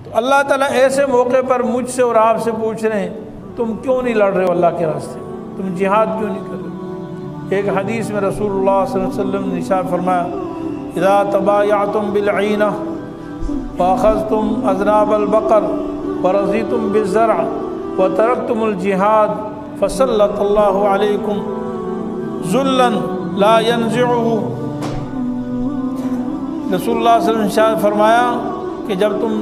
تو اللہ تعالیٰ ایسے موقع پر مجھ سے اور آپ سے پوچھ رہے ہیں تم کیوں نہیں لڑ رہے ہو اللہ کے راستے، تم جہاد کیوں نہیں کر رہے؟ ایک حدیث میں رسول اللہ صلی اللہ علیہ وسلم نے ارشاد فرمایا اذا تبایعتم بالعینہ واخذتم اذناب البقر ورضیتم بالزرع وترکتم الجہاد فسلط اللہ علیکم ذلا لا ينزعه۔ رسول اللہ صلی اللہ علیہ وسلم نے ارشاد فرمایا کہ جب تم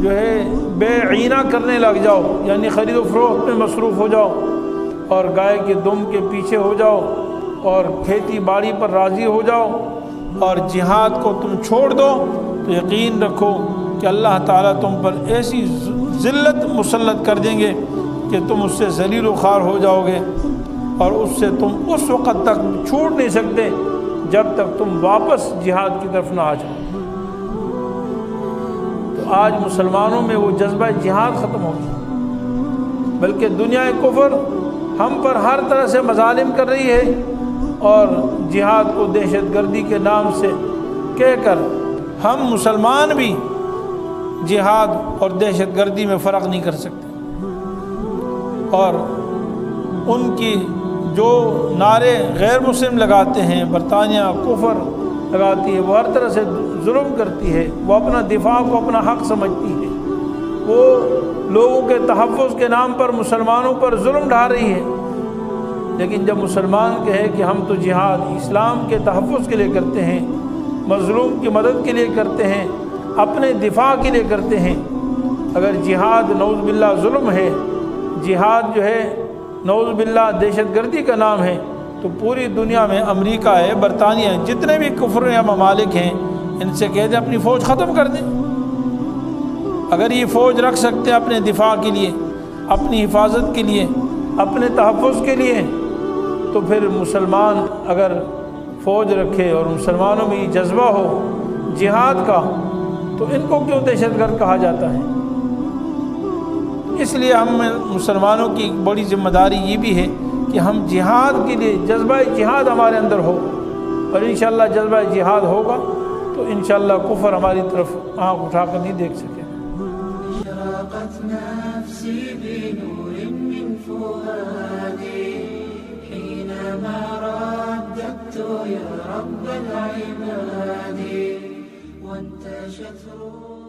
جو ہے بے عینہ کرنے لگ جاؤ، یعنی خرید و فروخت میں مصروف ہو جاؤ اور گائے کے دم کے پیچھے ہو جاؤ اور کھیتی باڑی پر راضی ہو جاؤ اور جہاد کو تم چھوڑ دو، تو یقین رکھو کہ اللہ تعالیٰ تم پر ایسی ذلت مسلط کر دیں گے کہ تم اس سے ذلیل و خوار ہو جاؤ گے، اور اس سے تم اس وقت تک چھوٹ نہیں سکتے جب تک تم واپس جہاد کی طرف نہ آ جاؤ۔ تو آج مسلمانوں میں وہ جذبہ جہاد ختم ہو گیا، بلکہ دنیا کفر ہم پر ہر طرح سے مظالم کر رہی ہے اور جہاد کو دہشت گردی کے نام سے کہہ کر ہم مسلمان بھی جہاد اور دہشت گردی میں فرق نہیں کر سکتے، اور ان کی جو نعرے غیر مسلم لگاتے ہیں، برطانیہ کفر لگاتی ہے، وہ ہر طرح سے ظلم کرتی ہے، وہ اپنا دفاع کو اپنا حق سمجھتی ہے، وہ لوگوں کے تحفظ کے نام پر مسلمانوں پر ظلم ڈھا رہی ہے۔ لیکن جب مسلمان کہے کہ ہم تو جہاد اسلام کے تحفظ کے لیے کرتے ہیں، مظلوم کی مدد کے لیے کرتے ہیں، اپنے دفاع کے لیے کرتے ہیں، اگر جہاد نعوذ باللہ ظلم ہے، جہاد جو ہے نعوذ باللہ دہشت گردی کا نام ہے، تو پوری دنیا میں امریکہ ہے، برطانیہ ہے، جتنے بھی کفر یا ممالک ہیں، ان سے کہہ دیں اپنی فوج ختم کر دیں۔ اگر یہ فوج رکھ سکتے ہیں اپنے دفاع کے لیے، اپنی حفاظت کے لیے، اپنے تحفظ کے لیے، تو پھر مسلمان اگر فوج رکھے اور مسلمانوں میں یہ جذبہ ہو جہاد کا، تو ان کو کیوں دہشت گرد کہا جاتا ہے؟ اس لیے ہم مسلمانوں کی ایک بڑی ذمہ داری یہ بھی ہے کہ ہم جہاد کے لیے جذبہ جہاد ہمارے اندر ہو، اور انشاءاللہ جذبہ جہاد ہوگا تو انشاءاللہ کفر ہماری طرف آنکھ اٹھا کر نہیں دیکھ سکے۔ اشرقت نفسي بنور من فؤادي حينما رددت يا رب العباد وانتشت روحي